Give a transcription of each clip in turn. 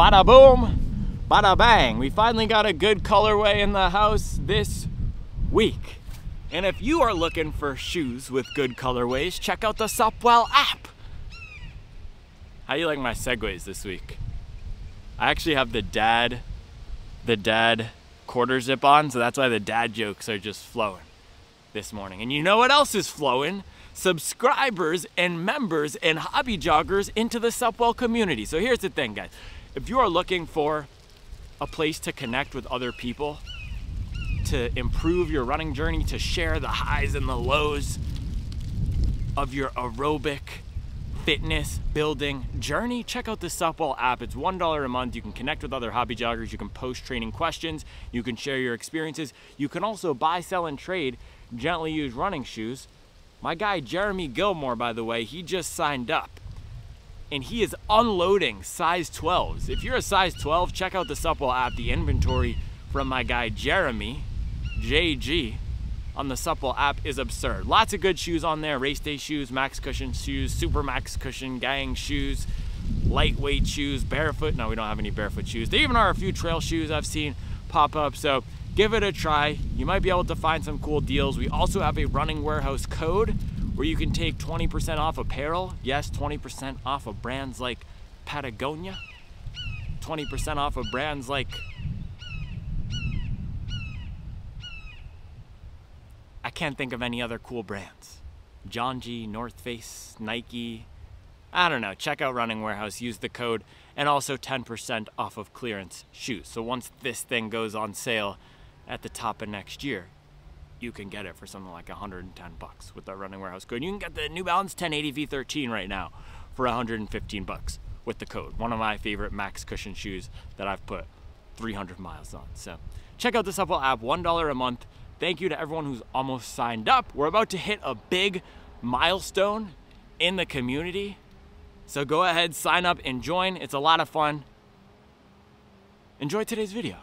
bada boom, bada bang. We finally got a good colorway in the house this week. And if you are looking for shoes with good colorways, check out the Supwell app. How do you like my segues this week? I actually have the dad quarter zip on, so that's why the dad jokes are just flowing this morning. And you know what else is flowing? Subscribers and members and hobby joggers into the Supwell community. So here's the thing, guys. If you are looking for a place to connect with other people, to improve your running journey, to share the highs and the lows of your aerobic fitness building journey, check out the Supwell app. It's $1 a month. You can connect with other hobby joggers. You can post training questions. You can share your experiences. You can also buy, sell, and trade gently used running shoes. My guy Jeremy Gilmore, by the way, he just signed up and he is unloading size 12s. If you're a size 12, check out the Supwell app. The inventory from my guy Jeremy, JG, on the Supwell app is absurd. Lots of good shoes on there. Race day shoes, max cushion shoes, super max cushion, gang shoes, lightweight shoes, barefoot. No, we don't have any barefoot shoes. There even are a few trail shoes I've seen pop up. So give it a try. You might be able to find some cool deals. We also have a Running Warehouse code where you can take 20% off apparel. Yes, 20% off of brands like Patagonia. 20% off of brands like I can't think of any other cool brands. John G, North Face, Nike. I don't know. Check out Running Warehouse. Use the code, and also 10% off of clearance shoes. So once this thing goes on sale at the top of next year, you can get it for something like 110 bucks with the Running Warehouse code. You can get the New Balance 1080 V13 right now for 115 bucks with the code. One of my favorite max cushion shoes that I've put 300 miles on. So check out the Supwell app, $1 a month. Thank you to everyone who's almost signed up. We're about to hit a big milestone in the community. So go ahead, sign up and join. It's a lot of fun. Enjoy today's video.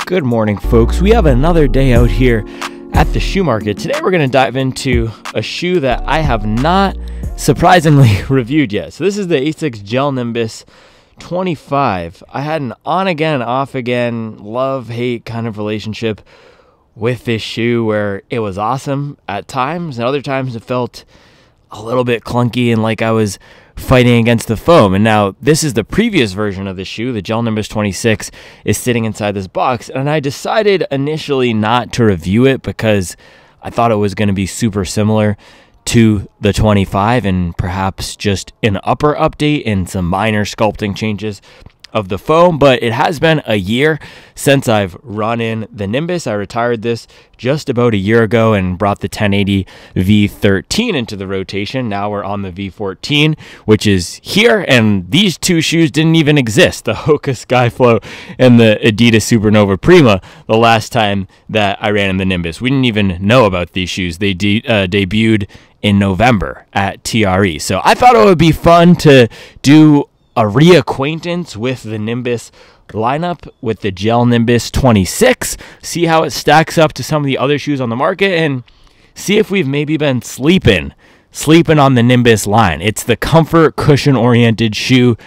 Good morning, folks. We have another day out here at the shoe market. Today we're going to dive into a shoe that I have not surprisingly reviewed yet. So this is the Asics Gel-Nimbus 25. I had an on-again, off-again, love-hate kind of relationship with this shoe where it was awesome at times, and other times it felt a little bit clunky and like I was fighting against the foam. And now this is the previous version of the shoe. The Gel-Nimbus 26 is sitting inside this box, and I decided initially not to review it because I thought it was going to be super similar to the 25 and perhaps just an upper update and some minor sculpting changes of the foam. But it has been a year since I've run in the Nimbus. I retired this just about a year ago and brought the 1080 V13 into the rotation. Now we're on the V14, which is here, and these two shoes didn't even exist, the Hoka Skyflow and the Adidas Supernova Prima, the last time that I ran in the Nimbus. We didn't even know about these shoes. They debuted in November at TRE. So I thought it would be fun to do a reacquaintance with the Nimbus lineup with the Gel-Nimbus 26, see how it stacks up to some of the other shoes on the market, and see if we've maybe been sleeping on the Nimbus line. It's the comfort cushion-oriented shoe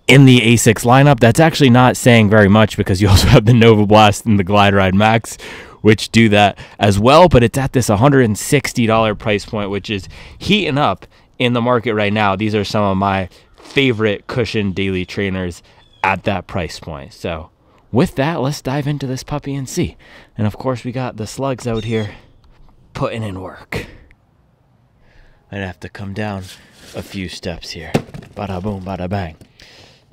in the Asics lineup. That's actually not saying very much because you also have the Nova Blast and the Glide Ride Max, which do that as well, but it's at this $160 price point, which is heating up in the market right now. These are some of my favorite cushion daily trainers at that price point. So with that, let's dive into this puppy and see. And of course we got the slugs out here putting in work. I'd have to come down a few steps here. Bada boom, bada bang.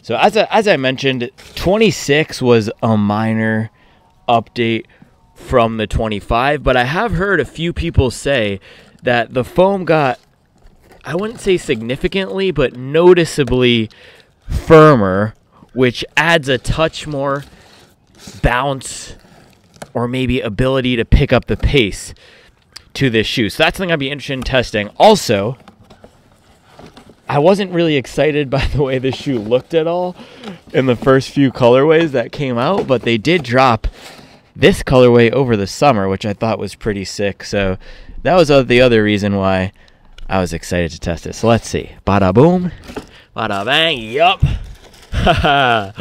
So as I mentioned, 26 was a minor update from the 25, but I have heard a few people say that the foam got, I wouldn't say significantly, but noticeably firmer which adds a touch more bounce or maybe ability to pick up the pace to this shoe. So that's something I'd be interested in testing. Also, I wasn't really excited by the way this shoe looked at all in the first few colorways that came out, but they did drop this colorway over the summer, which I thought was pretty sick. So that was the other reason why I was excited to test it. So let's see. Bada boom, bada bang, yup. All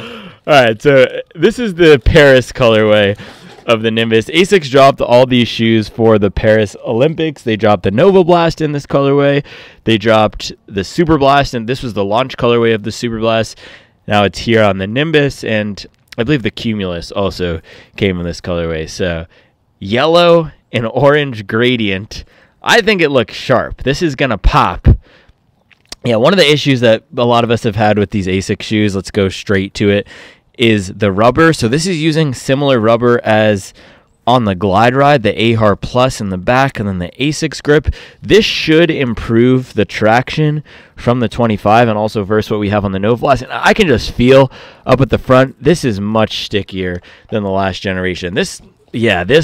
right, so this is the Paris colorway of the Nimbus. Asics dropped all these shoes for the Paris Olympics. They dropped the Nova Blast in this colorway. They dropped the Super Blast, and this was the launch colorway of the Super Blast. Now it's here on the Nimbus, and I believe the Cumulus also came in this colorway. So yellow and orange gradient. I think it looks sharp. This is going to pop. Yeah, one of the issues that a lot of us have had with these Asics shoes, let's go straight to it, is the rubber. So this is using similar rubber as on the Glide Ride, the AHAR Plus in the back, and then the Asics grip. This should improve the traction from the 25 and also versus what we have on the Nova Blast. And I can just feel up at the front, this is much stickier than the last generation. This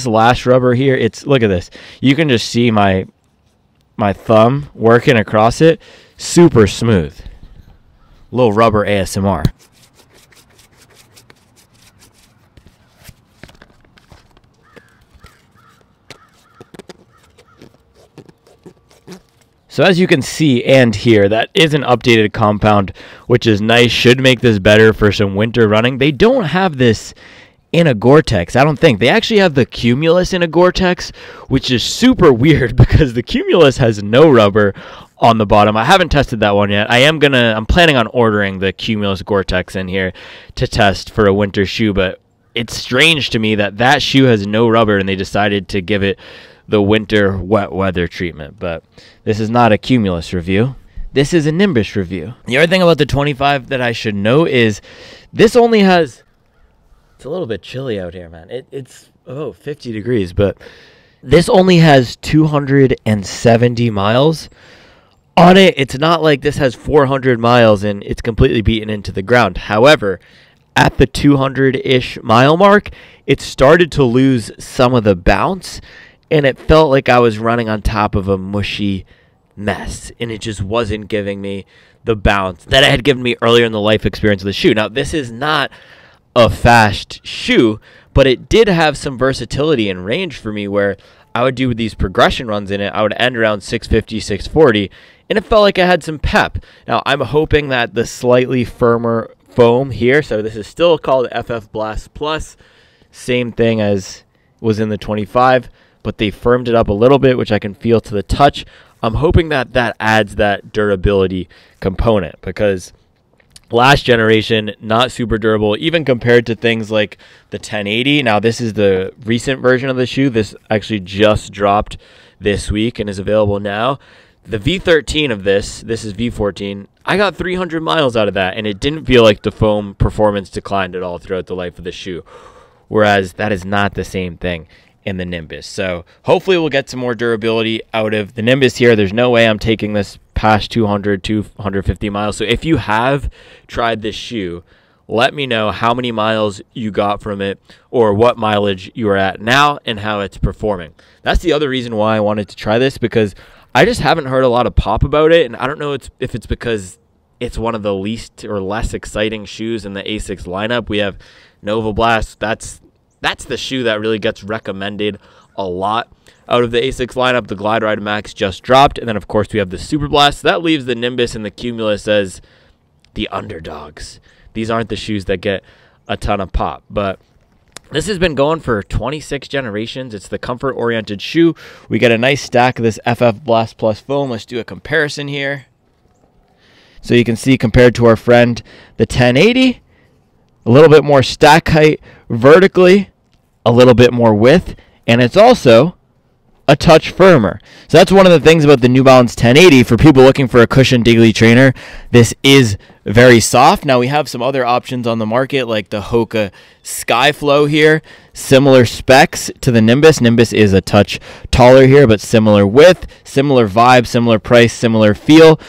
last rubber here, look at this. You can just see my thumb working across it. Super smooth. Little rubber ASMR. So as you can see and hear, that is an updated compound, which is nice. Should make this better for some winter running. They don't have this in a Gore-Tex, I don't think. They actually have the Cumulus in a Gore-Tex, which is super weird because the Cumulus has no rubber on the bottom. I haven't tested that one yet. I'm planning on ordering the Cumulus Gore-Tex in here to test for a winter shoe, but it's strange to me that shoe has no rubber and they decided to give it the winter wet weather treatment. But this is not a Cumulus review. This is a Nimbus review. The other thing about the 25 that I should know is this only has, it's a little bit chilly out here, man. It's 50 degrees, but this only has 270 miles on it. It's not like this has 400 miles and it's completely beaten into the ground. However, at the 200-ish mile mark, it started to lose some of the bounce, and it felt like I was running on top of a mushy mess, and it just wasn't giving me the bounce that it had given me earlier in the life experience of the shoe. Now, this is not a fast shoe, but it did have some versatility and range for me where I would do these progression runs in it. I would end around 650, 640, and it felt like I had some pep. Now, I'm hoping that the slightly firmer foam here, so this is still called FF Blast Plus, same thing as was in the 25, but they firmed it up a little bit, which I can feel to the touch. I'm hoping that that adds that durability component, because last generation, not super durable, even compared to things like the 1080. Now, this is the recent version of the shoe. This actually just dropped this week and is available now. The V13 of this is V14, I got 300 miles out of that, and it didn't feel like the foam performance declined at all throughout the life of the shoe, whereas that is not the same thing in the Nimbus. So hopefully we'll get some more durability out of the Nimbus here. There's no way I'm taking this past 200, 250 miles. So if you have tried this shoe, let me know how many miles you got from it or what mileage you are at now and how it's performing. That's the other reason why I wanted to try this, because I just haven't heard a lot of pop about it, and I don't know if it's because it's one of the least or less exciting shoes in the Asics lineup. We have Nova Blast. That's the shoe that really gets recommended a lot out of the Asics lineup. The Glide Ride Max just dropped, and then of course we have the Super Blast. So that leaves the Nimbus and the Cumulus as the underdogs. These aren't the shoes that get a ton of pop, but this has been going for 26 generations. It's the comfort-oriented shoe. We get a nice stack of this FF Blast Plus foam. Let's do a comparison here. So you can see, compared to our friend, the 1080, a little bit more stack height vertically, a little bit more width, and it's also a touch firmer. So that's one of the things about the New Balance 1080. For people looking for a cushioned daily trainer, this is very soft. Now we have some other options on the market, like the Hoka Skyflow here. Similar specs to the Nimbus. Nimbus is a touch taller here, but similar width, similar vibe, similar price, similar feel.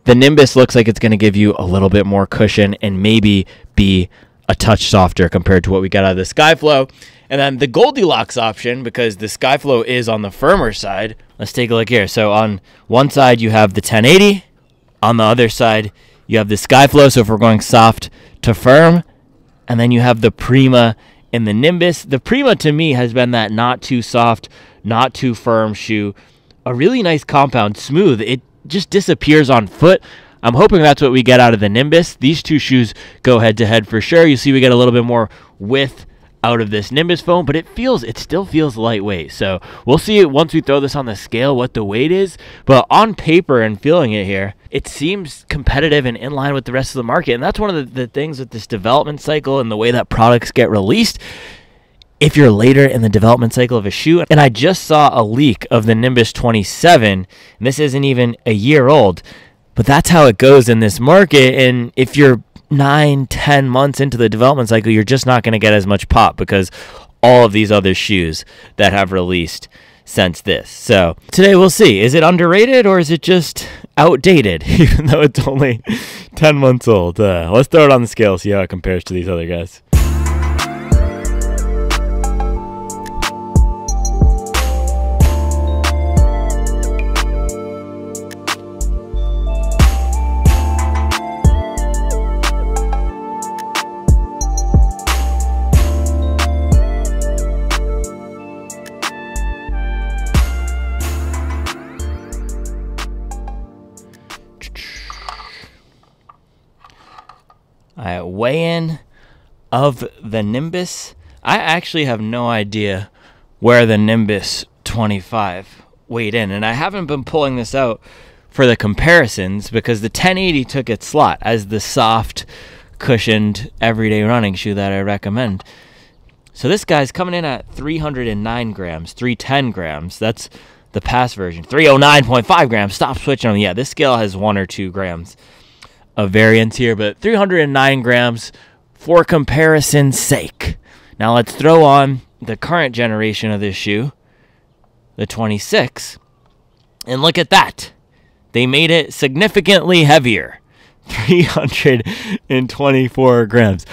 The Nimbus looks like it's going to give you a little bit more cushion and maybe be a touch softer compared to what we got out of the Skyflow. And then the Goldilocks option, because the Skyflow is on the firmer side. Let's take a look here. So on one side, you have the 1080. On the other side, you have the Skyflow. So if we're going soft to firm, and then you have the Prima and the Nimbus. The Prima to me has been that not too soft, not too firm shoe. A really nice compound, smooth. It just disappears on foot. I'm hoping that's what we get out of the Nimbus. These two shoes go head to head for sure. You see we get a little bit more width out of this Nimbus foam, but it still feels lightweight. So we'll see once we throw this on the scale what the weight is. But on paper and feeling it here, it seems competitive and in line with the rest of the market. And that's one of the things with this development cycle and the way that products get released. If you're later in the development cycle of a shoe, and I just saw a leak of the Nimbus 27, and this isn't even a year old, but that's how it goes in this market. And if you're 9-10 months into the development cycle, you're just not going to get as much pop because all of these other shoes that have released since this. So today we'll see, is it underrated or is it just outdated even though it's only 10 months old? Let's throw it on the scale, see how it compares to these other guys. Weigh-in of the Nimbus. I actually have no idea where the Nimbus 25 weighed in, and I haven't been pulling this out for the comparisons because the 1080 took its slot as the soft, cushioned, everyday running shoe that I recommend. So this guy's coming in at 309 grams, 310 grams. That's the past version. 309.5 grams. Stop switching them. Yeah, this scale has 1 or 2 grams of variance here, but 309 grams for comparison's sake. Now let's throw on the current generation of this shoe, the 26, and look at that. They made it significantly heavier, 324 grams.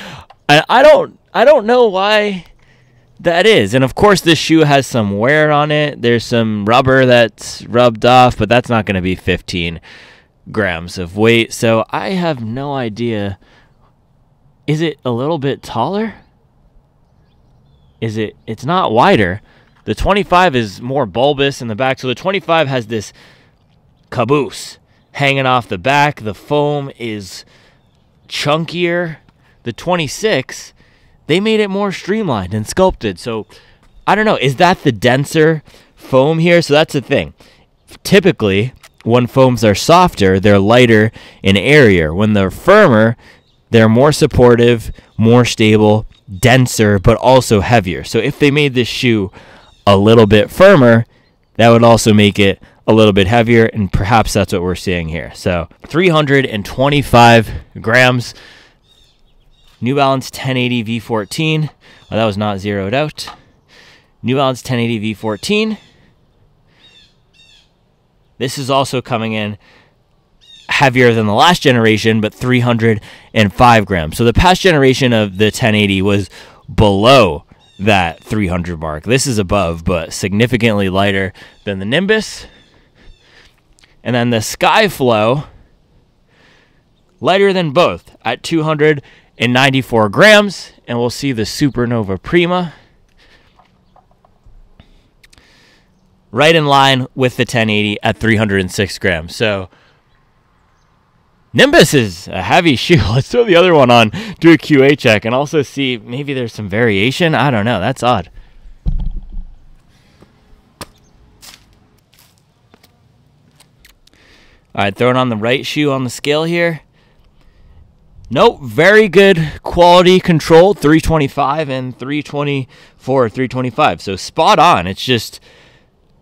I don't know why that is. And of course this shoe has some wear on it. There's some rubber that's rubbed off, but that's not going to be 15 grams of weight. So I have no idea. Is it a little bit taller? It's not wider. The 25 is more bulbous in the back. So the 25 has this caboose hanging off the back. The foam is chunkier. The 26, they made it more streamlined and sculpted. So I don't know. Is that the denser foam here? So that's the thing. Typically, when foams are softer, they're lighter and airier. When they're firmer, they're more supportive, more stable, denser, but also heavier. So if they made this shoe a little bit firmer, that would also make it a little bit heavier, and perhaps that's what we're seeing here. So 325 grams. New Balance 1080 V14. Oh, that was not zeroed out. New Balance 1080 V14. This is also coming in heavier than the last generation, but 305 grams. So the past generation of the 1080 was below that 300 mark. This is above, but significantly lighter than the Nimbus. And then the Skyflow, lighter than both at 294 grams. And we'll see the Supernova Prima right in line with the 1080 at 306 grams. So Nimbus is a heavy shoe. Let's throw the other one on, do a QA check, and also see maybe there's some variation. I don't know. That's odd. All right, throwing on the right shoe on the scale here. Nope, very good quality control, 325 and 324, 325. So spot on. It's just,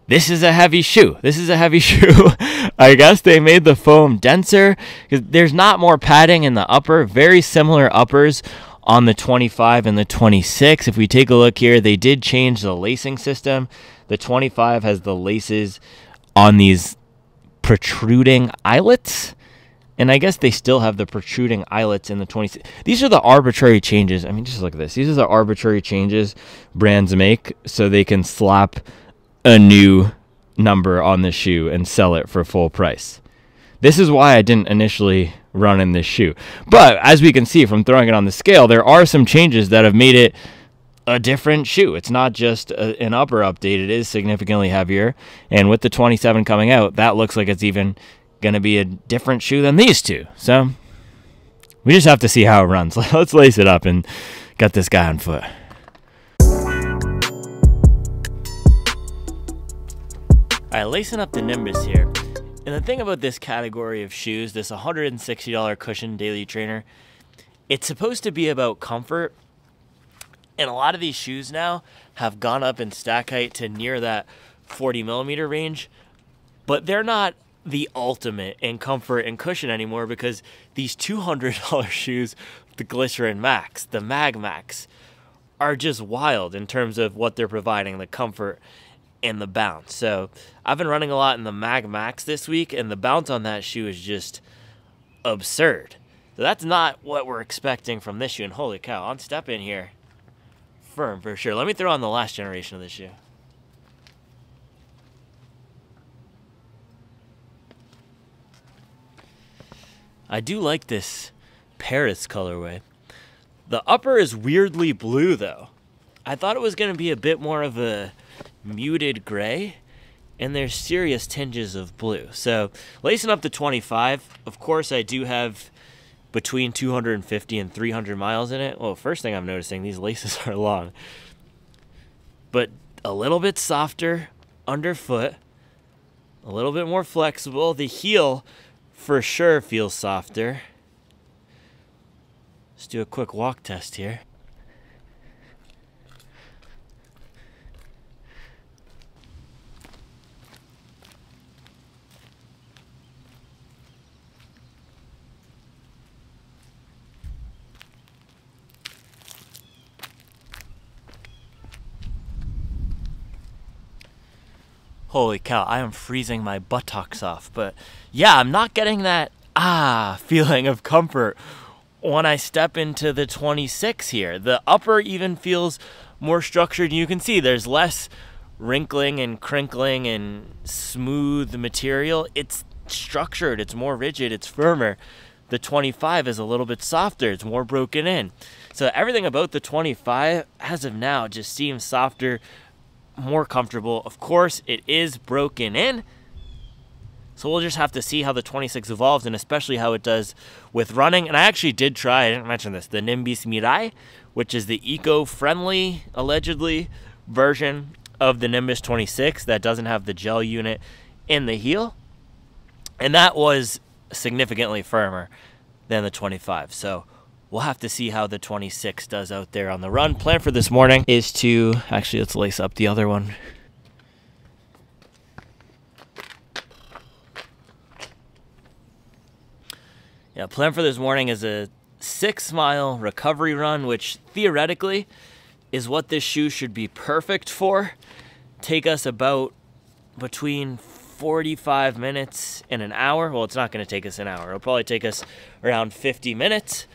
this is a heavy shoe. This is a heavy shoe. I guess they made the foam denser because there's not more padding in the upper. Very similar uppers on the 25 and the 26. If we take a look here, they did change the lacing system. The 25 has the laces on these protruding eyelets, And I guess they still have the protruding eyelets in the 26. These are the arbitrary changes. I mean, just look at this. These are the arbitrary changes brands make so they can slap a new number on the shoe and sell it for full price. This is why I didn't initially run in this shoe. But as we can see from throwing it on the scale, there are some changes that have made it a different shoe. It's not just an upper update. It is significantly heavier. And with the 27 coming out, that looks like it's even going to be a different shoe than these two. So we just have to see how it runs. Let's lace it up and get this guy on foot. All right, lacing up the Nimbus here. And the thing about this category of shoes, this $160 cushion daily trainer, it's supposed to be about comfort. And a lot of these shoes now have gone up in stack height to near that 40 millimeter range, but they're not the ultimate in comfort and cushion anymore, because these $200 shoes, the Glycerin Max, the Mag Max, are just wild in terms of what they're providing, the comfort and the bounce. So I've been running a lot in the Mag Max this week, and the bounce on that shoe is just absurd. So that's not what we're expecting from this shoe. And holy cow, on step in here, firm for sure. Let me throw on the last generation of this shoe. I do like this Paris colorway. The upper is weirdly blue though. I thought it was going to be a bit more of a muted gray, and there's serious tinges of blue. So lacing up the 25, of course I do have between 250 and 300 miles in it. Well, first thing I'm noticing, these laces are long, but a little bit softer underfoot, a little bit more flexible. The heel for sure feels softer. Let's do a quick walk test here. Holy cow, I am freezing my buttocks off. But yeah, I'm not getting that feeling of comfort when I step into the 26 here. The upper even feels more structured. You can see there's less wrinkling and crinkling and smooth material. It's structured, it's more rigid, it's firmer. The 25 is a little bit softer, it's more broken in. So everything about the 25 as of now just seems softer, more comfortable. Of course, it is broken in, so we'll just have to see how the 26 evolves, and especially how it does with running. And I actually did try, I didn't mention this, the Nimbus Mirai, which is the eco-friendly, allegedly, version of the Nimbus 26 that doesn't have the gel unit in the heel, and that was significantly firmer than the 25. So we'll have to see how the 26 does out there on the run. Plan for this morning is to, actually let's lace up the other one. Yeah, plan for this morning is a 6-mile recovery run, which theoretically is what this shoe should be perfect for. Take us about between 45 minutes and an hour. Well, it's not going to take us an hour. It'll probably take us around 50 minutes.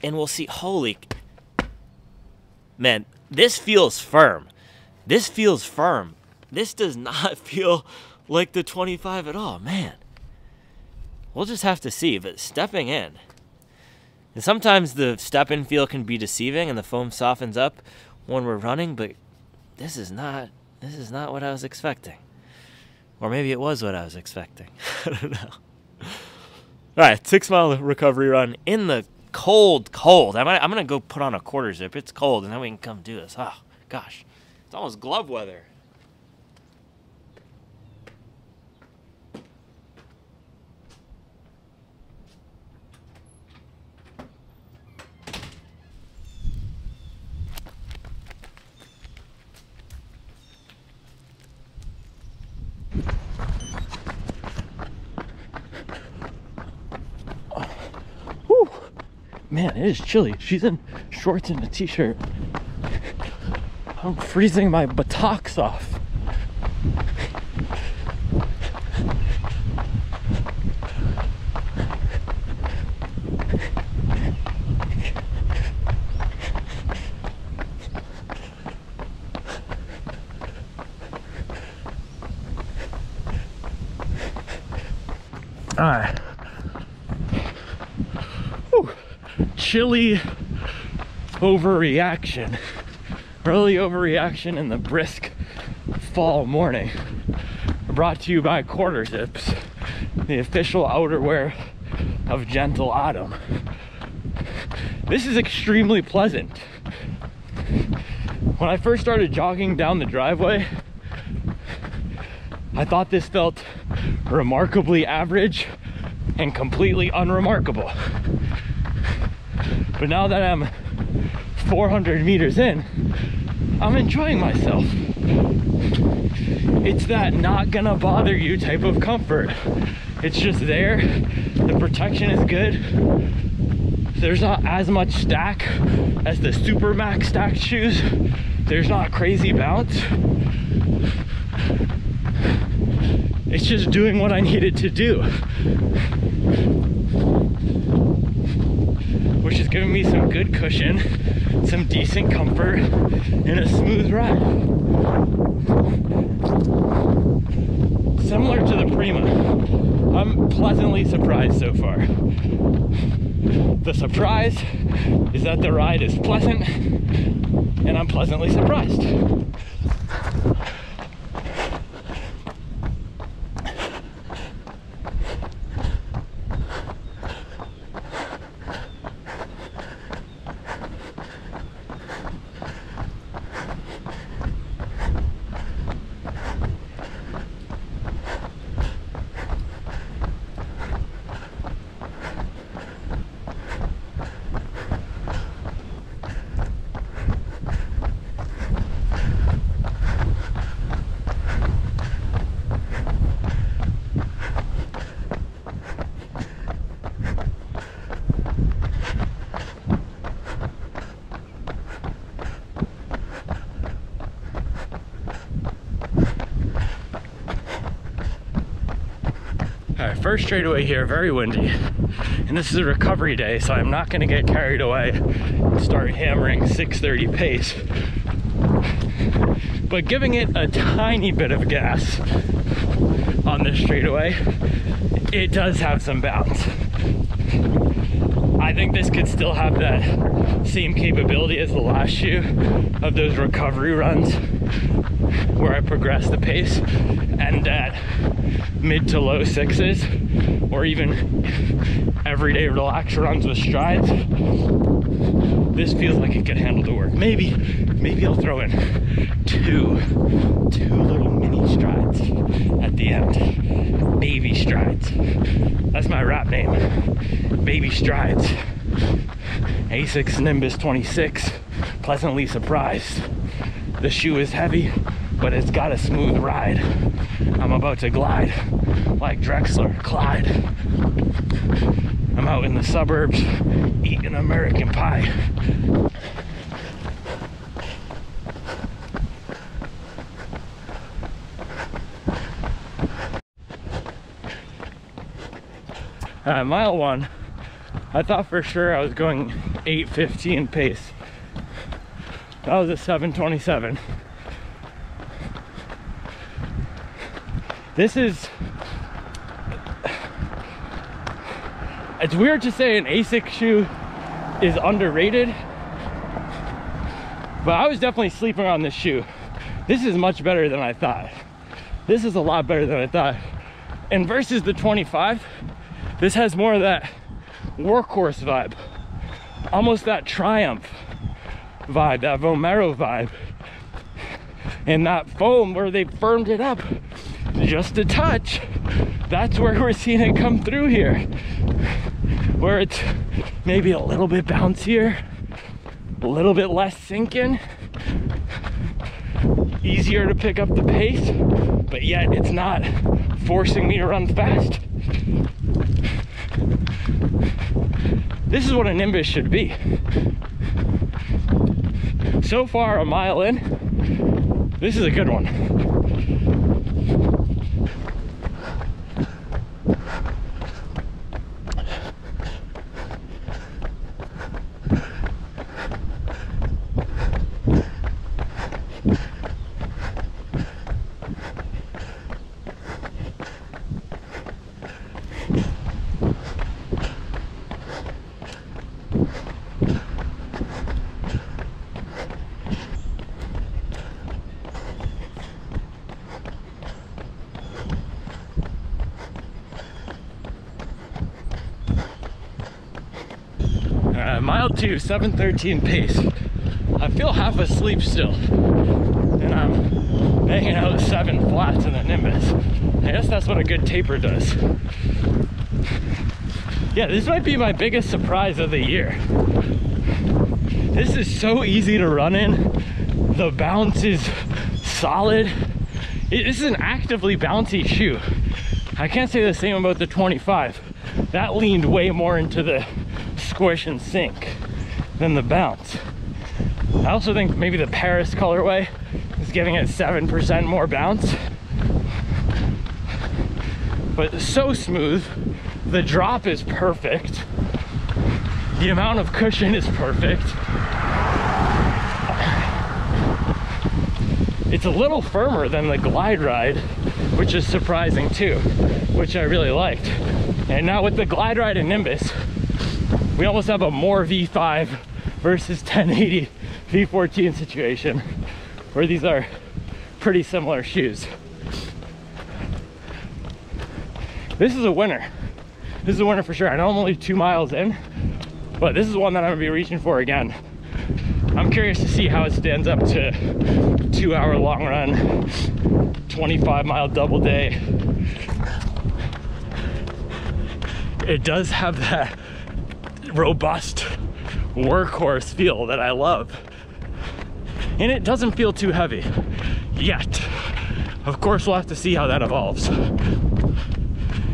And we'll see. Holy man, this feels firm. This feels firm. This does not feel like the 25 at all, man. We'll just have to see. But stepping in, and sometimes the step-in feel can be deceiving and the foam softens up when we're running, but this is not what I was expecting. Or maybe it was what I was expecting. I don't know. All right, 6-mile recovery run in the cold. I'm gonna go put on a quarter zip. It's cold, and then we can come do this. Oh gosh, it's almost glove weather. Man, it is chilly. She's in shorts and a t-shirt. I'm freezing my buttocks off. All right. Whew. Chilly overreaction. Early overreaction in the brisk fall morning. Brought to you by Quarter Zips, the official outerwear of gentle autumn. This is extremely pleasant. When I first started jogging down the driveway, I thought this felt remarkably average and completely unremarkable. But now that I'm 400 meters in, I'm enjoying myself. It's that not gonna bother you type of comfort. It's just there, the protection is good. There's not as much stack as the Super Max stacked shoes. There's not crazy bounce. It's just doing what I need it to do, which is giving me some good cushion, some decent comfort, and a smooth ride. Similar to the Prima, I'm pleasantly surprised so far. The surprise is that the ride is pleasant, and I'm pleasantly surprised. Alright, first straightaway here, very windy. And this is a recovery day, so I'm not gonna get carried away and start hammering 630 pace. But giving it a tiny bit of gas on this straightaway, it does have some bounce. I think this could still have that same capability as the last shoe of those recovery runs where I progress the pace and at mid to low sixes, or even everyday relaxed runs with strides. This feels like it could handle the work. Maybe I'll throw in two little mini strides at the end. Baby strides. That's my rap name. Baby strides. Asics Nimbus 26. Pleasantly surprised. The shoe is heavy, but it's got a smooth ride. I'm about to glide like Drexler, Clyde. I'm out in the suburbs eating American pie. Mile one, I thought for sure I was going 8:15 pace. That was a 7:27. This is, it's weird to say an Asics shoe is underrated, but I was definitely sleeping on this shoe. This is much better than I thought. This is a lot better than I thought. And versus the 25, this has more of that workhorse vibe, almost that Triumph vibe, that Vomero vibe. And that foam where they firmed it up just a touch, that's where we're seeing it come through here, where it's maybe a little bit bouncier, a little bit less sinking, easier to pick up the pace, but yet it's not forcing me to run fast. This is what a Nimbus should be. So far, a mile in, this is a good one. 7:02, 7:13 pace. I feel half asleep still, and I'm banging out 7 flats in the Nimbus. I guess that's what a good taper does. Yeah, this might be my biggest surprise of the year. This is so easy to run in. The bounce is solid. This is an actively bouncy shoe. I can't say the same about the 25. That leaned way more into the squish and sink than the bounce. I also think maybe the Paris colorway is giving it 7% more bounce. But it's so smooth. The drop is perfect. The amount of cushion is perfect. It's a little firmer than the Glide Ride, which is surprising too, which I really liked. And now with the Glide Ride and Nimbus, we almost have a more V5 versus 1080 V14 situation, where these are pretty similar shoes. This is a winner. This is a winner for sure. I know I'm only 2 miles in, but this is one that I'm gonna be reaching for again. I'm curious to see how it stands up to 2-hour long run, 25-mile double day. It does have that robust workhorse feel that I love. And it doesn't feel too heavy yet. Of course, we'll have to see how that evolves.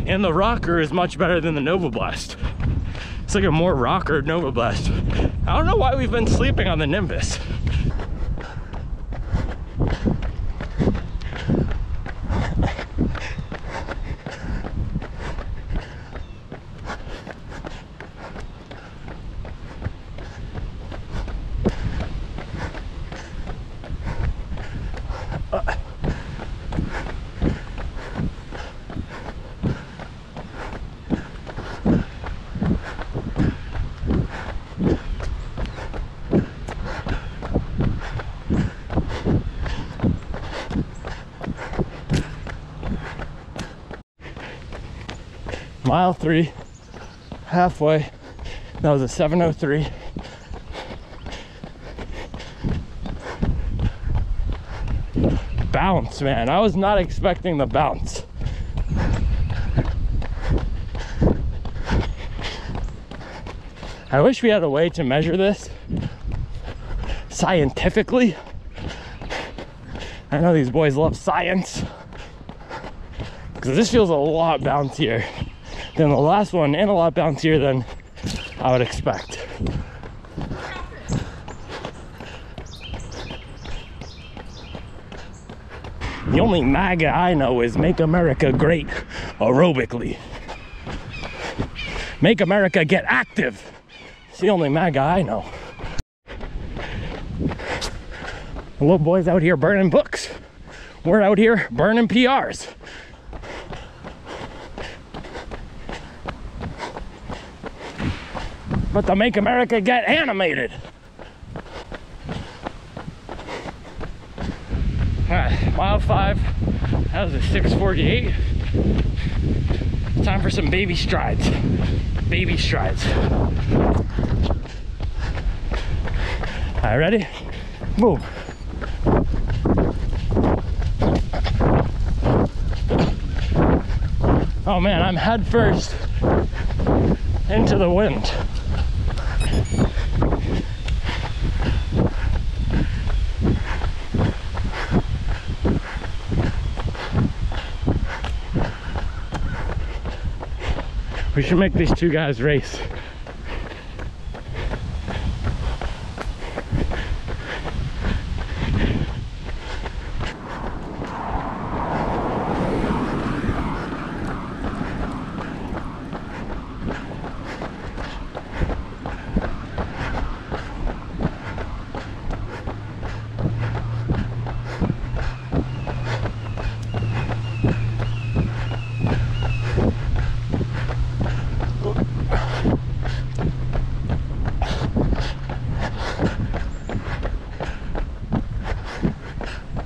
And the rocker is much better than the Nova Blast. It's like a more rocker Nova Blast. I don't know why we've been sleeping on the Nimbus. Mile 3, halfway. That was a 7:03. Bounce, man. I was not expecting the bounce. I wish we had a way to measure this scientifically. I know these boys love science, because this feels a lot bouncier than the last one, and a lot bouncier than I would expect. The only MAGA I know is Make America Great aerobically. Make America Get Active. It's the only MAGA I know. The little boys out here burning books. We're out here burning PRs. But to Make America Get Animated. All right, mile 5. That was a 6:48. Time for some baby strides. Baby strides. All right, ready? Move. Oh man, I'm head first into the wind. We should make these two guys race.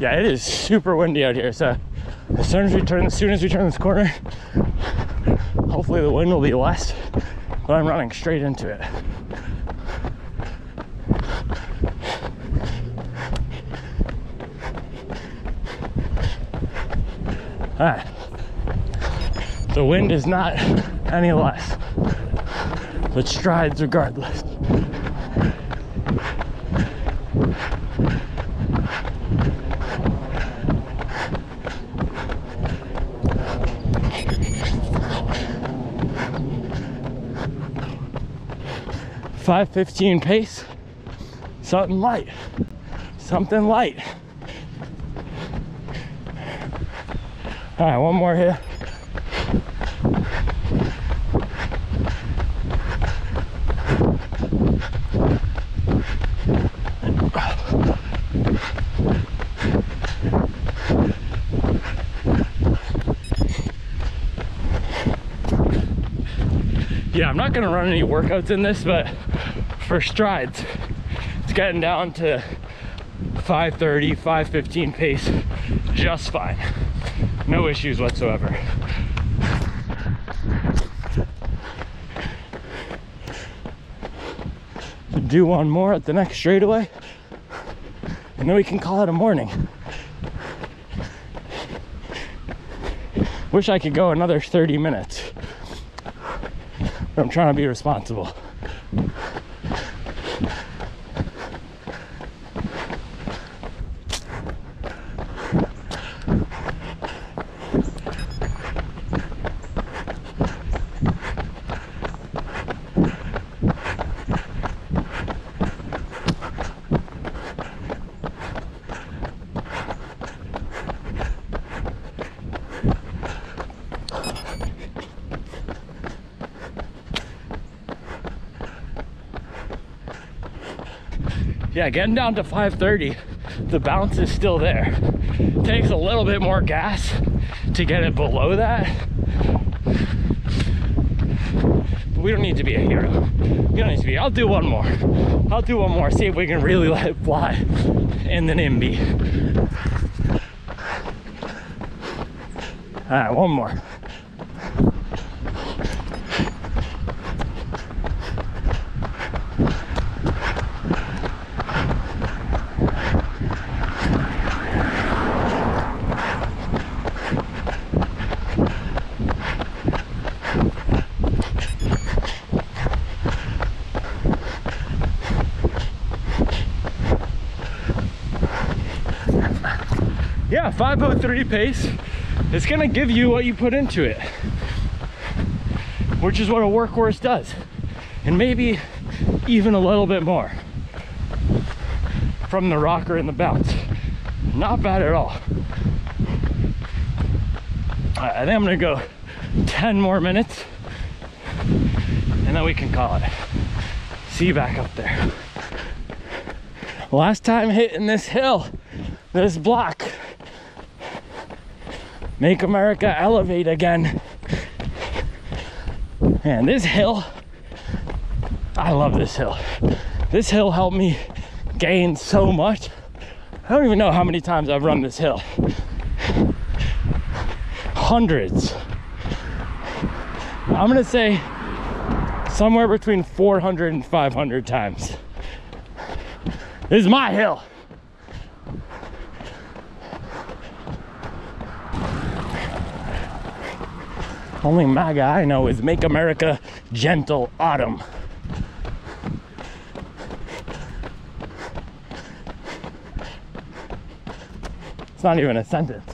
Yeah, it is super windy out here, so as soon as we turn this corner, hopefully the wind will be less, but I'm running straight into it. All right. The wind is not any less, but strides regardless. .5:15 pace, something light, something light. All right, one more here. Yeah, I'm not gonna run any workouts in this, but for strides, it's getting down to 5:30, 5:15 pace, just fine. No issues whatsoever. Do one more at the next straightaway, and then we can call it a morning. Wish I could go another 30 minutes. But I'm trying to be responsible. Yeah, getting down to 5:30, the bounce is still there. Takes a little bit more gas to get it below that. But we don't need to be a hero. We don't need to be. I'll do one more. I'll do one more, see if we can really let it fly in the NIMBY. All right, one more. Yeah, 5:03 pace. It's gonna give you what you put into it, which is what a workhorse does, and maybe even a little bit more from the rocker and the bounce. Not bad at all. I think I'm gonna go 10 more minutes, and then we can call it. See you back up there. Last time hitting this hill, this block. Make America elevate again. And this hill, I love this hill. This hill helped me gain so much. I don't even know how many times I've run this hill. Hundreds. I'm gonna say somewhere between 400 and 500 times. This is my hill. Only MAGA I know is Make America Gentle Autumn. It's not even a sentence.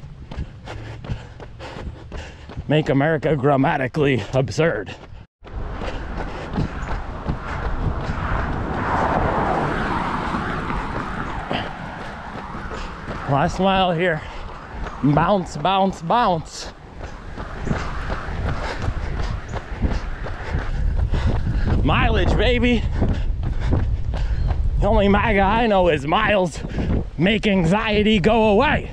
Make America grammatically absurd. Last mile here. Bounce, bounce, bounce. Mileage, baby. The only MAGA I know is miles make anxiety go away.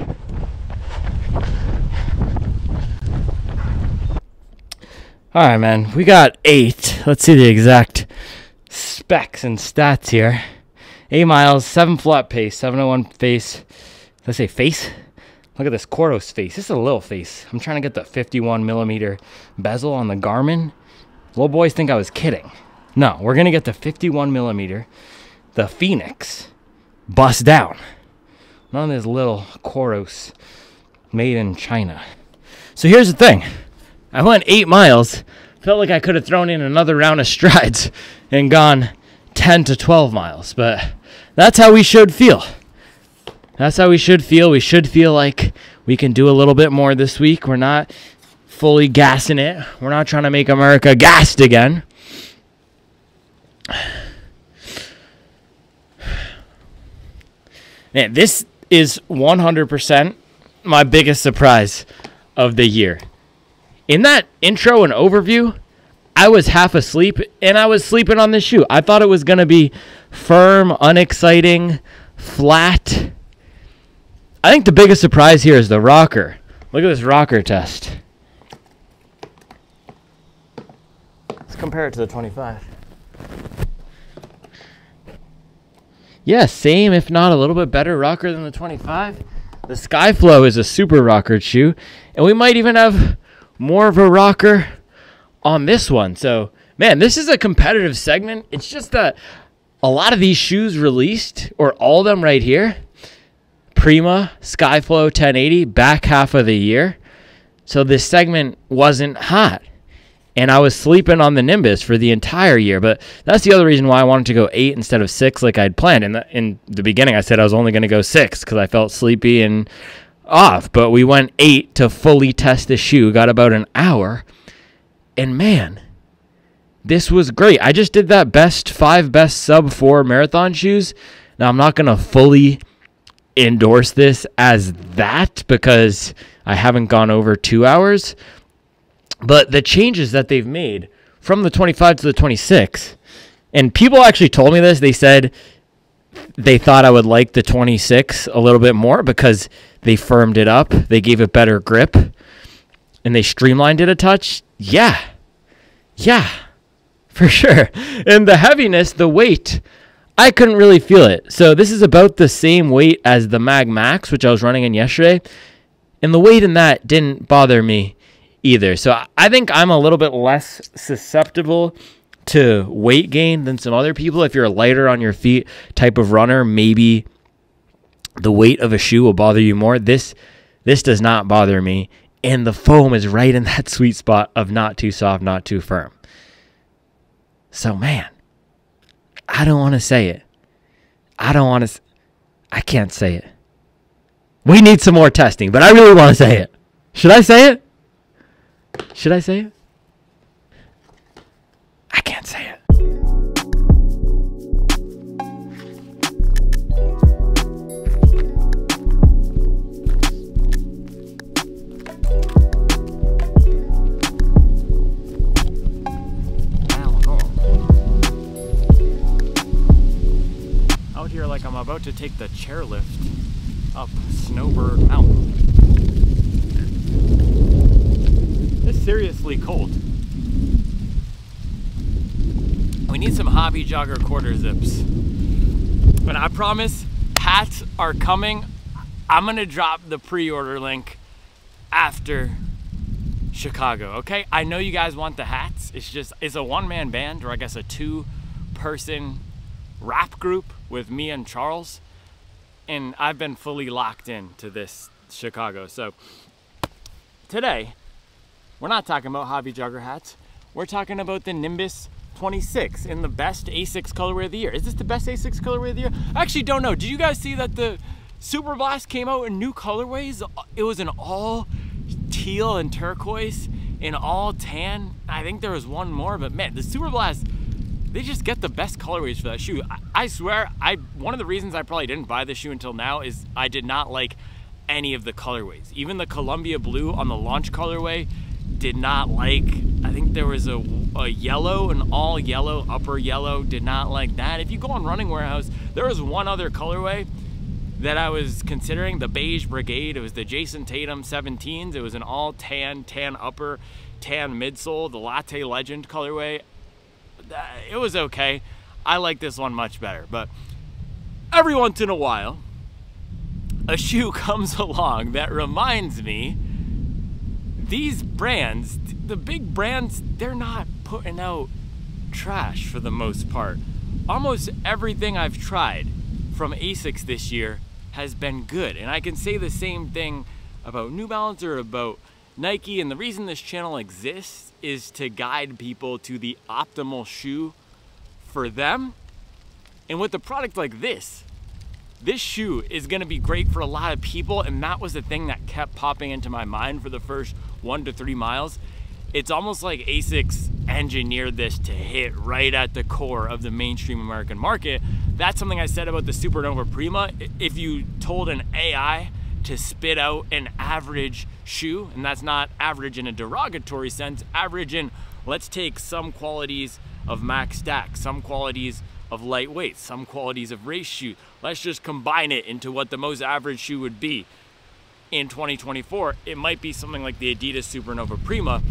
All right, man, we got 8. Let's see the exact specs and stats here. 8 miles, 7 flat pace, 701 face. Did I say face? Look at this Coros face. This is a little face. I'm trying to get the 51 millimeter bezel on the Garmin. Little boys think I was kidding. No, we're gonna get the 51 millimeter, the Phoenix, bust down. None of this little Coros made in China. So here's the thing. I went 8 miles. Felt like I could have thrown in another round of strides and gone 10 to 12 miles. But that's how we should feel. That's how we should feel. We should feel like we can do a little bit more this week. We're not fully gassing it. We're not trying to make America gassed again. Man, this is 100% my biggest surprise of the year. In that intro and overview, I was half asleep, and I was sleeping on this shoe. I thought it was going to be firm, unexciting, flat. I think the biggest surprise here is the rocker. Look at this rocker test. Let's compare it to the 25. Yeah, same, if not a little bit better rocker than the 25. The Skyflow is a super rockered shoe, and we might even have more of a rocker on this one. So, man, this is a competitive segment. It's just that a lot of these shoes released, or all of them right here, Prima, Skyflow, 1080, back half of the year. So this segment wasn't hot. And I was sleeping on the Nimbus for the entire year. But that's the other reason why I wanted to go 8 instead of 6 like I'd planned. In the beginning, I said I was only going to go 6 because I felt sleepy and off. But we went 8 to fully test the shoe. Got about an hour. And, man, this was great. I just did that best 5 best sub 4 marathon shoes. Now, I'm not going to fully endorse this as that because I haven't gone over 2 hours. But the changes that they've made from the 25 to the 26, and people actually told me this, they said they thought I would like the 26 a little bit more because they firmed it up, they gave it better grip, and they streamlined it a touch. Yeah, for sure. And the heaviness, the weight, I couldn't really feel it. So this is about the same weight as the Mag Max, which I was running in yesterday, and the weight in that didn't bother me either. So I think I'm a little bit less susceptible to weight gain than some other people. If you're a lighter on your feet type of runner, maybe the weight of a shoe will bother you more. This does not bother me. And the foam is right in that sweet spot of not too soft, not too firm. So, man, I don't want to say it. I can't say it. We need some more testing, but I really want to say it. Should I say it? Should I say it? I can't say it. Out here like I'm about to take the chairlift up Snowbird Mountain. It's seriously cold. We need some hobby jogger quarter zips. But I promise, hats are coming. I'm gonna drop the pre-order link after Chicago, okay? I know you guys want the hats. It's a one-man band, or I guess a 2-person rap group with me and Charles. And I've been fully locked in to this Chicago. So today, we're not talking about hobby jogger hats. We're talking about the Nimbus 26 in the best Asics colorway of the year. Is this the best Asics colorway of the year? I actually don't know. Did you guys see that the Super Blast came out in new colorways? It was an all teal and turquoise, in all tan. I think there was one more, but man, the Super Blast, they just get the best colorways for that shoe. I swear, one of the reasons I probably didn't buy this shoe until now is I did not like any of the colorways. Even the Columbia Blue on the launch colorway, did not like. I think there was a yellow, an all yellow, upper yellow, did not like that. If you go on Running Warehouse, there was one other colorway that I was considering, the Beige Brigade. It was the Jason Tatum 17s. It was an all tan upper, tan midsole, the Latte Legend colorway. It was okay. I like this one much better, but every once in a while, a shoe comes along that reminds me these brands, the big brands, they're not putting out trash for the most part. Almost everything I've tried from Asics this year has been good. And I can say the same thing about New Balance or about Nike, and the reason this channel exists is to guide people to the optimal shoe for them. And with a product like this shoe is gonna be great for a lot of people, and that was the thing that kept popping into my mind for the first 1 to 3 miles. It's almost like Asics engineered this to hit right at the core of the mainstream American market. That's something I said about the Supernova Prima. If you told an AI to spit out an average shoe, and that's not average in a derogatory sense, average in, let's take some qualities of max stack, some qualities of lightweight, some qualities of race shoe, let's just combine it into what the most average shoe would be in 2024, it might be something like the Adidas Supernova Prima.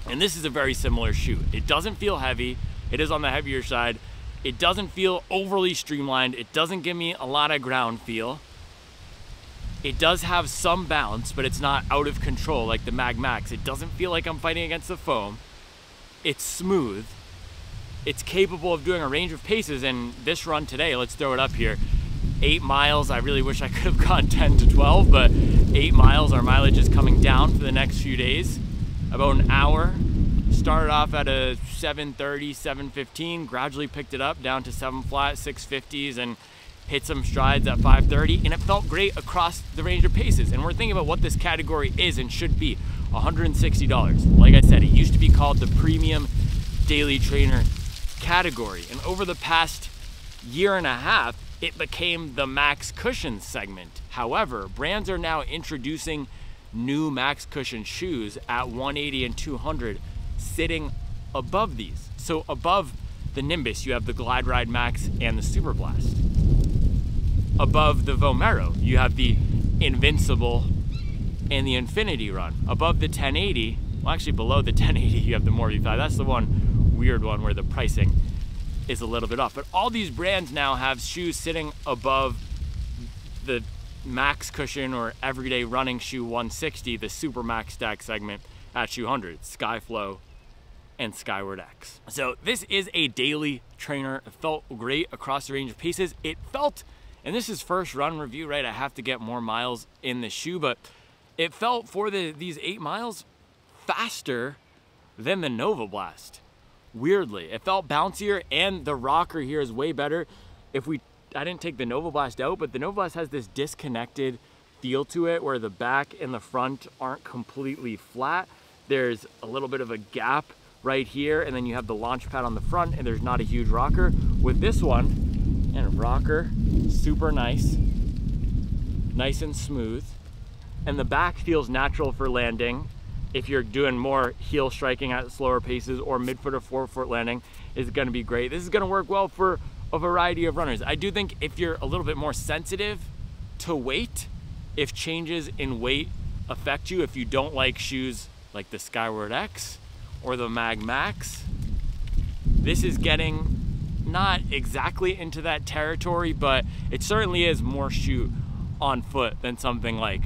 And this is a very similar shoe. It doesn't feel heavy, it is on the heavier side, it doesn't feel overly streamlined, it doesn't give me a lot of ground feel. It does have some bounce, but it's not out of control like the Mag Max. It doesn't feel like I'm fighting against the foam. It's smooth. It's capable of doing a range of paces, and this run today, let's throw it up here, 8 miles. I really wish I could have gone 10 to 12, but 8 miles, our mileage is coming down for the next few days. About an hour. Started off at a 7:30, 7:15, gradually picked it up down to 7 flat, 6:50s, and hit some strides at 5:30, and it felt great across the range of paces. And we're thinking about what this category is and should be, $160. Like I said, it used to be called the premium daily trainer category. And over the past year and a half, it became the max cushion segment. However, brands are now introducing new max cushion shoes at 180 and 200 sitting above these. So above the Nimbus, you have the Glide Ride Max and the Super Blast. Above the Vomero, you have the Invincible and the Infinity Run. Above the 1080, well actually below the 1080, you have the Morphe 5. That's the one weird one where the pricing is a little bit off. But all these brands now have shoes sitting above the max cushion or everyday running shoe 160, the super max stack segment at 200, Skyflow and Skyward X. So this is a daily trainer. It felt great across the range of paces. It felt, and this is first run review, right? I have to get more miles in the shoe, but it felt for these 8 miles faster than the Nova Blast. Weirdly, it felt bouncier, and the rocker here is way better. I didn't take the Nova Blast out, but the Nova Blast has this disconnected feel to it where the back and the front aren't completely flat. There's a little bit of a gap right here, and then you have the launch pad on the front, and there's not a huge rocker. With this one, and rocker, super nice and smooth, and the back feels natural for landing. If you're doing more heel striking at slower paces or midfoot or forefoot landing, is gonna be great. This is gonna work well for a variety of runners. I do think if you're a little bit more sensitive to weight, if changes in weight affect you, if you don't like shoes like the Skyward X or the Mag Max, this is getting not exactly into that territory, but it certainly is more shoe on foot than something like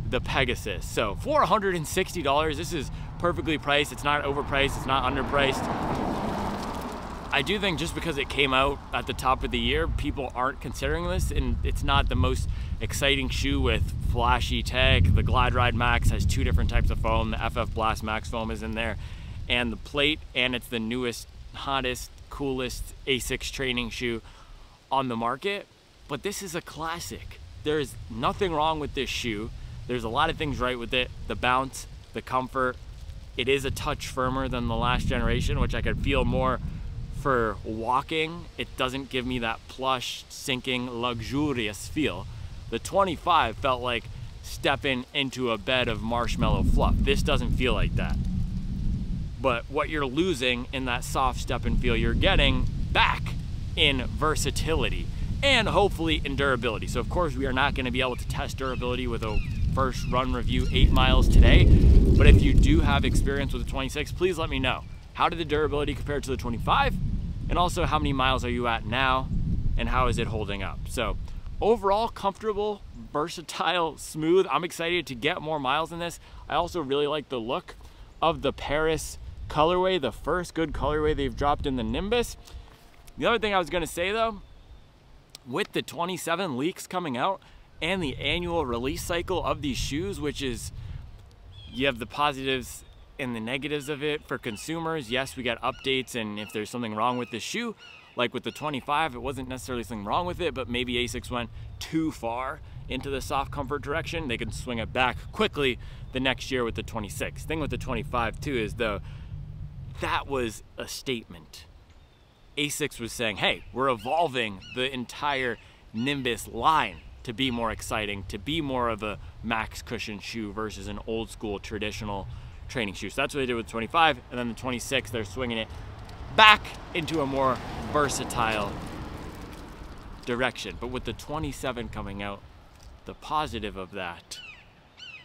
the Pegasus. So for $160, this is perfectly priced. It's not overpriced, it's not underpriced. I do think just because it came out at the top of the year, people aren't considering this, and it's not the most exciting shoe with flashy tech. The Glide Ride Max has 2 different types of foam. The FF Blast Max foam is in there, and the plate, and it's the newest, hottest, coolest Asics training shoe on the market. But this is a classic. There's nothing wrong with this shoe. There's a lot of things right with it. The bounce, the comfort. It is a touch firmer than the last generation, which I could feel more for walking. It doesn't give me that plush, sinking, luxurious feel. The 25 felt like stepping into a bed of marshmallow fluff. This doesn't feel like that. But what you're losing in that soft step and feel, you're getting back in versatility and hopefully in durability. So of course we are not going to be able to test durability with a first run review 8 miles today, but if you do have experience with the 26, please let me know. How did the durability compare to the 25? And also, how many miles are you at now? And how is it holding up? So overall, comfortable, versatile, smooth. I'm excited to get more miles in this. I also really like the look of the Paris colorway, the first good colorway they've dropped in the Nimbus. The other thing I was gonna say though, with the 27 leaks coming out and the annual release cycle of these shoes, which is you have the positives and the negatives of it. For consumers, yes, we got updates, and if there's something wrong with the shoe, like with the 25, it wasn't necessarily something wrong with it, but maybe Asics went too far into the soft comfort direction. They can swing it back quickly the next year with the 26. Thing with the 25 too is, though, that was a statement. Asics was saying, hey, we're evolving the entire Nimbus line to be more exciting, to be more of a max cushion shoe versus an old school traditional training shoe. So that's what they did with 25, and then the 26, they're swinging it back into a more versatile direction. But with the 27 coming out, the positive of that,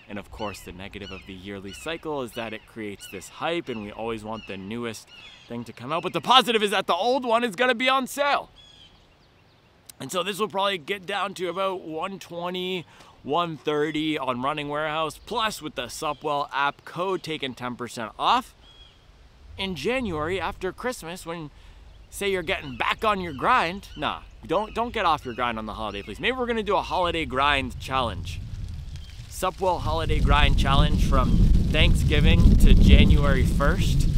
and of course the negative of the yearly cycle, is that it creates this hype and we always want the newest thing to come out. But the positive is that the old one is gonna be on sale. And so this will probably get down to about 120, 130 on Running Warehouse, plus with the Supwell app code taking 10% off. In January after Christmas, when say you're getting back on your grind, nah, don't get off your grind on the holiday, please. Maybe we're gonna do a holiday grind challenge. Supwell holiday grind challenge from Thanksgiving to January 1st.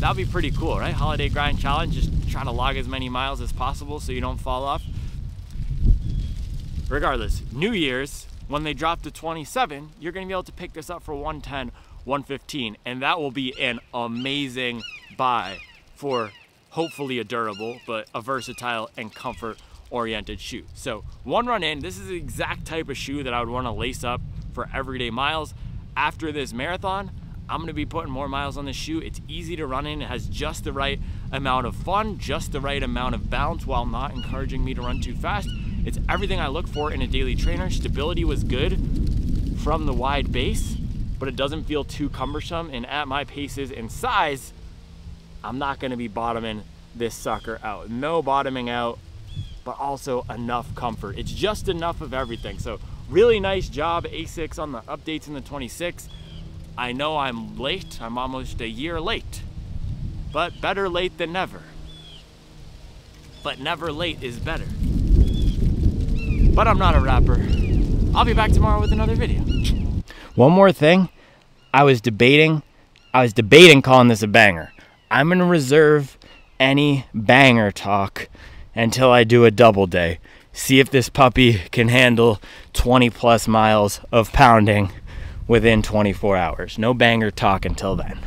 That'd be pretty cool, right? Holiday grind challenge, just try to log as many miles as possible so you don't fall off. Regardless, New Year's, when they drop to 27, you're gonna be able to pick this up for 110, 115, and that will be an amazing buy for hopefully a durable, but a versatile and comfort-oriented shoe. So one run in, this is the exact type of shoe that I would wanna lace up for everyday miles. After this marathon, I'm gonna be putting more miles on this shoe. It's easy to run in, it has just the right amount of fun, just the right amount of bounce while not encouraging me to run too fast. It's everything I look for in a daily trainer. Stability was good from the wide base, but it doesn't feel too cumbersome, and at my paces and size, I'm not gonna be bottoming this sucker out. No bottoming out, but also enough comfort. It's just enough of everything. So really nice job, Asics, on the updates in the 26. I know I'm late, I'm almost a year late, but better late than never. But never late is better. But I'm not a rapper. I'll be back tomorrow with another video. One more thing, I was debating calling this a banger. I'm gonna reserve any banger talk until I do a double day. See if this puppy can handle 20 plus miles of pounding within 24 hours. No banger talk until then.